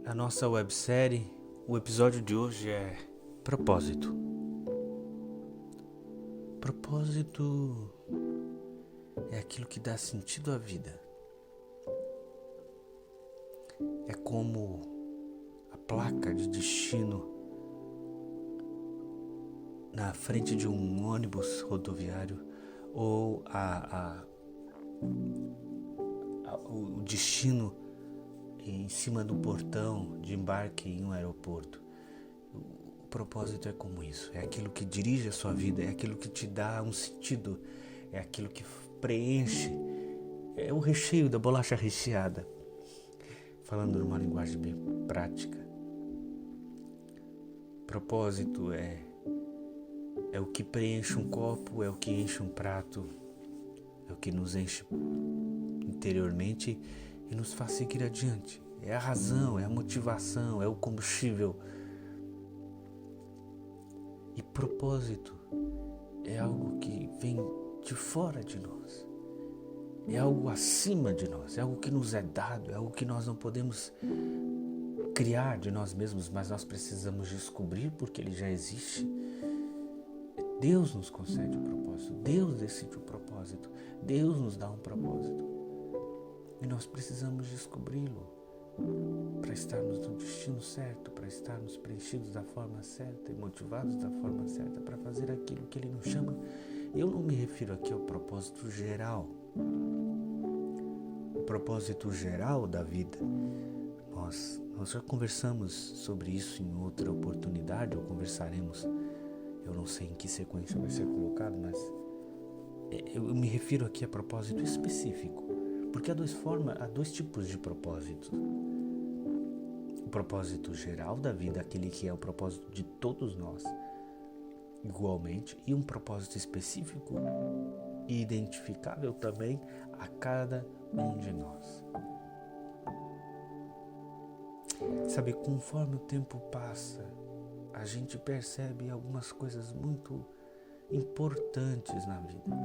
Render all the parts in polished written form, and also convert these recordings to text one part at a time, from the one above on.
a nossa websérie. O episódio de hoje é Propósito. Propósito é aquilo que dá sentido à vida. É como a placa de destino na frente de um ônibus rodoviário ou o destino em cima do portão de embarque em um aeroporto. O propósito é como isso, é aquilo que dirige a sua vida, é aquilo que te dá um sentido, é aquilo que preenche, é o recheio da bolacha recheada. Falando numa linguagem bem prática, propósito é o que preenche um copo, é o que enche um prato, é o que nos enche interiormente e nos faz seguir adiante. É a razão, é a motivação, é o combustível. E propósito é algo que vem de fora de nós. É algo acima de nós, é algo que nos é dado, é algo que nós não podemos criar de nós mesmos, mas nós precisamos descobrir porque ele já existe. Deus nos concede o propósito, Deus decide o propósito, Deus nos dá um propósito. E nós precisamos descobri-lo para estarmos no destino certo, para estarmos preenchidos da forma certa e motivados da forma certa para fazer aquilo que ele nos chama. Eu não me refiro aqui ao propósito geral. O propósito geral da vida, nós já conversamos sobre isso em outra oportunidade, ou conversaremos. Eu não sei em que sequência vai ser colocado, mas eu me refiro aqui a propósito específico, porque há dois tipos de propósito. O propósito geral da vida, aquele que é o propósito de todos nós, igualmente, e um propósito específico e identificável também a cada um de nós. Sabe, conforme o tempo passa, a gente percebe algumas coisas muito importantes na vida,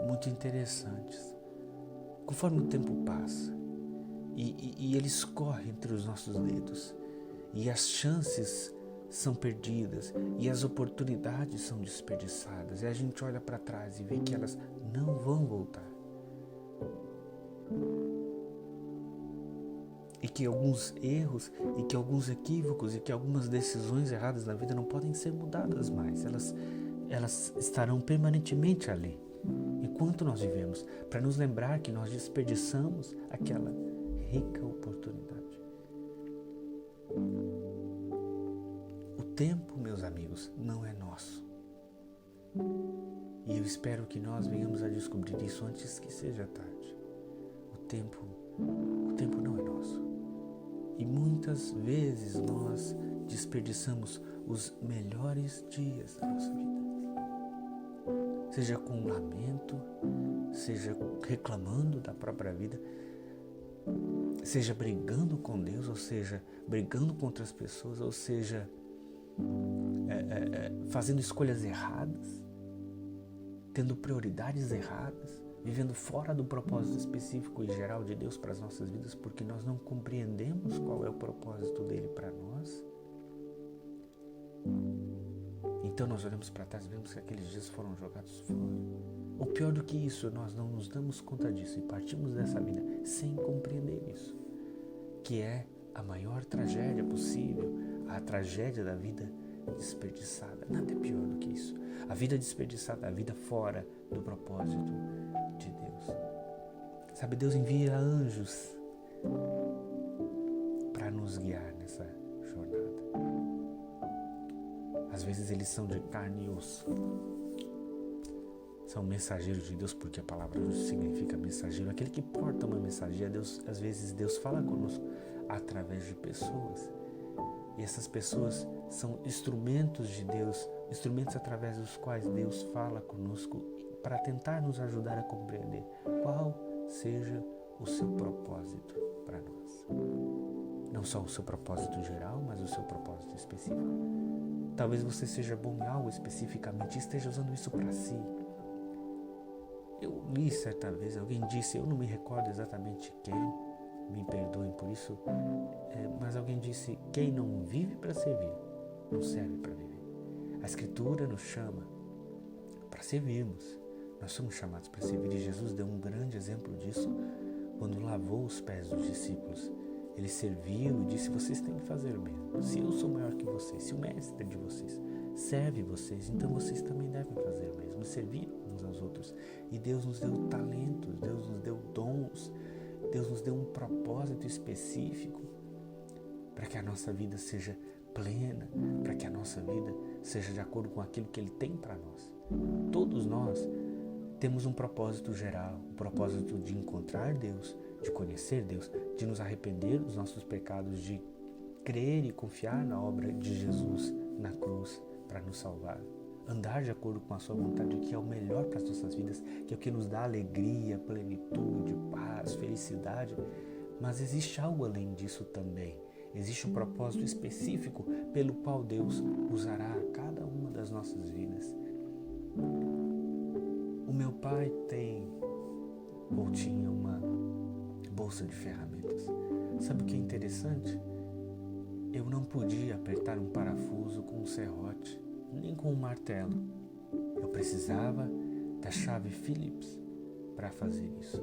muito interessantes. Conforme o tempo passa e ele escorre entre os nossos dedos e as chances são perdidas e as oportunidades são desperdiçadas e a gente olha para trás e vê que elas não vão voltar. E que alguns erros, e que alguns equívocos, e que algumas decisões erradas na vida não podem ser mudadas mais. Elas estarão permanentemente ali, enquanto nós vivemos, para nos lembrar que nós desperdiçamos aquela rica oportunidade. O tempo, meus amigos, não é nosso. E eu espero que nós venhamos a descobrir isso antes que seja tarde. O tempo não é nosso. E muitas vezes nós desperdiçamos os melhores dias da nossa vida. Seja com lamento, seja reclamando da própria vida, seja brigando com Deus, ou seja, brigando com outras pessoas, ou seja, fazendo escolhas erradas, tendo prioridades erradas, vivendo fora do propósito específico e geral de Deus para as nossas vidas, porque nós não compreendemos qual é o propósito dele para nós. Então nós olhamos para trás e vemos que aqueles dias foram jogados fora. Ou pior do que isso, nós não nos damos conta disso e partimos dessa vida sem compreender isso, que é a maior tragédia possível, a tragédia da vida desperdiçada. Nada é pior do que isso. A vida desperdiçada, a vida fora do propósito de Deus. Sabe, Deus envia anjos para nos guiar nessa jornada. Às vezes eles são de carne e osso. São mensageiros de Deus, porque a palavra significa mensageiro. Aquele que porta uma mensageira, Deus, às vezes Deus fala conosco através de pessoas. E essas pessoas são instrumentos de Deus, instrumentos através dos quais Deus fala conosco para tentar nos ajudar a compreender qual seja o seu propósito para nós. Não só o seu propósito geral, mas o seu propósito específico. Talvez você seja bom em algo especificamente e esteja usando isso para si. Eu li certa vez, alguém disse, eu não me recordo exatamente quem, me perdoem por isso, mas alguém disse: quem não vive para servir, não serve para viver. A Escritura nos chama para servirmos. Nós somos chamados para servir e Jesus deu um grande exemplo disso quando lavou os pés dos discípulos. Ele serviu e disse: vocês têm que fazer o mesmo. Se eu sou maior que vocês, se o mestre de vocês serve vocês, então vocês também devem fazer o mesmo, servir uns aos outros. E Deus nos deu talentos, Deus nos deu dons, Deus nos deu um propósito específico para que a nossa vida seja plena, para que a nossa vida seja de acordo com aquilo que Ele tem para nós. Todos nós temos um propósito geral, um propósito de encontrar Deus, de conhecer Deus, de nos arrepender dos nossos pecados, de crer e confiar na obra de Jesus na cruz para nos salvar. Andar de acordo com a sua vontade, que é o melhor para as nossas vidas, que é o que nos dá alegria, plenitude, paz, felicidade. Mas existe algo além disso também. Existe um propósito específico pelo qual Deus usará cada uma das nossas vidas. O meu pai tinha uma bolsa de ferramentas. Sabe o que é interessante? Eu não podia apertar um parafuso com um serrote, nem com um martelo. Eu precisava da chave Phillips para fazer isso.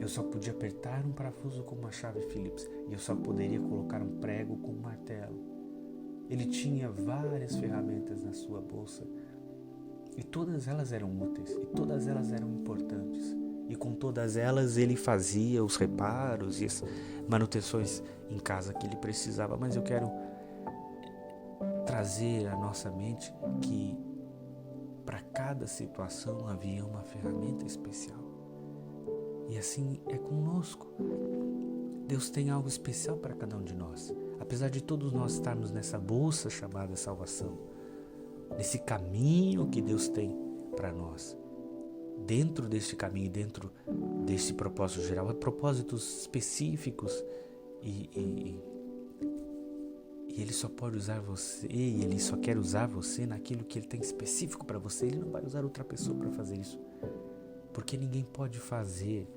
Eu só podia apertar um parafuso com uma chave Phillips e eu só poderia colocar um prego com um martelo. Ele tinha várias ferramentas na sua bolsa e todas elas eram úteis e todas elas eram importantes. E com todas elas ele fazia os reparos e as manutenções em casa que ele precisava. Mas eu quero trazer à nossa mente que para cada situação havia uma ferramenta especial. E assim é conosco. Deus tem algo especial para cada um de nós. Apesar de todos nós estarmos nessa bolsa chamada salvação, nesse caminho que Deus tem para nós, dentro deste caminho, dentro deste propósito geral, há propósitos específicos e Ele só pode usar você, e Ele só quer usar você naquilo que Ele tem específico para você. Ele não vai usar outra pessoa para fazer isso, porque ninguém pode fazer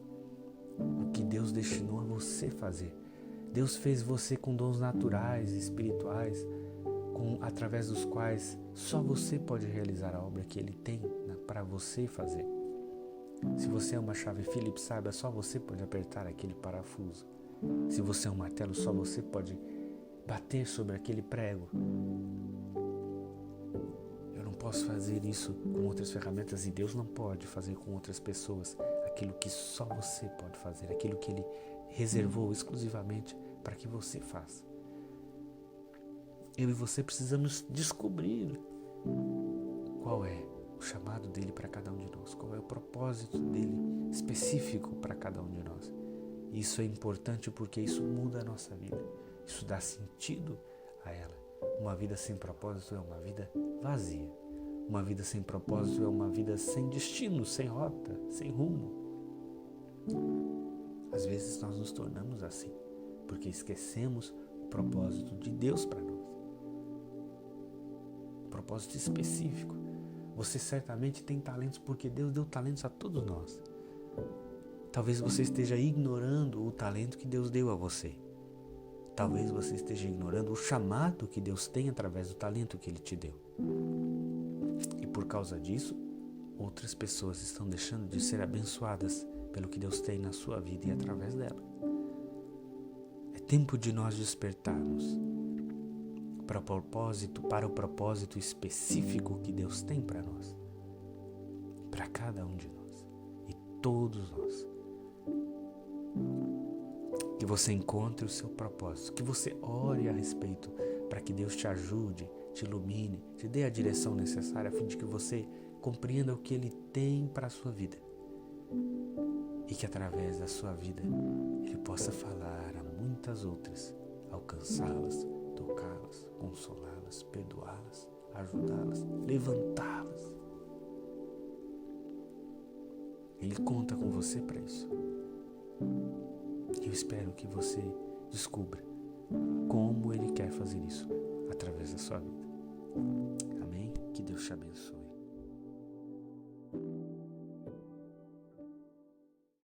o que Deus destinou a você fazer. Deus fez você com dons naturais e espirituais, através dos quais só você pode realizar a obra que Ele tem para você fazer. Se você é uma chave Phillips, saiba, só você pode apertar aquele parafuso. Se você é um martelo, só você pode bater sobre aquele prego. Eu não posso fazer isso com outras ferramentas e Deus não pode fazer com outras pessoas aquilo que só você pode fazer, aquilo que Ele reservou exclusivamente para que você faça. Eu e você precisamos descobrir qual é o chamado dele para cada um de nós, qual é o propósito dele específico para cada um de nós. Isso é importante porque isso muda a nossa vida, isso dá sentido a ela. Uma vida sem propósito é uma vida vazia. Uma vida sem propósito é uma vida sem destino, sem rota, sem rumo. Às vezes nós nos tornamos assim, porque esquecemos o propósito de Deus para nós. Um propósito específico. Você certamente tem talentos porque Deus deu talentos a todos nós. Talvez você esteja ignorando o talento que Deus deu a você. Talvez você esteja ignorando o chamado que Deus tem através do talento que Ele te deu. E por causa disso, outras pessoas estão deixando de ser abençoadas pelo que Deus tem na sua vida e através dela. É tempo de nós despertarmos para o propósito específico que Deus tem para nós, para cada um de nós e todos nós. Que você encontre o seu propósito, que você ore a respeito para que Deus te ajude, te ilumine, te dê a direção necessária a fim de que você compreenda o que Ele tem para a sua vida e que através da sua vida Ele possa falar a muitas outras, alcançá-las, tocá-las, consolá-las, perdoá-las, ajudá-las, levantá-las. Ele conta com você para isso. Eu espero que você descubra como Ele quer fazer isso através da sua vida. Amém? Que Deus te abençoe.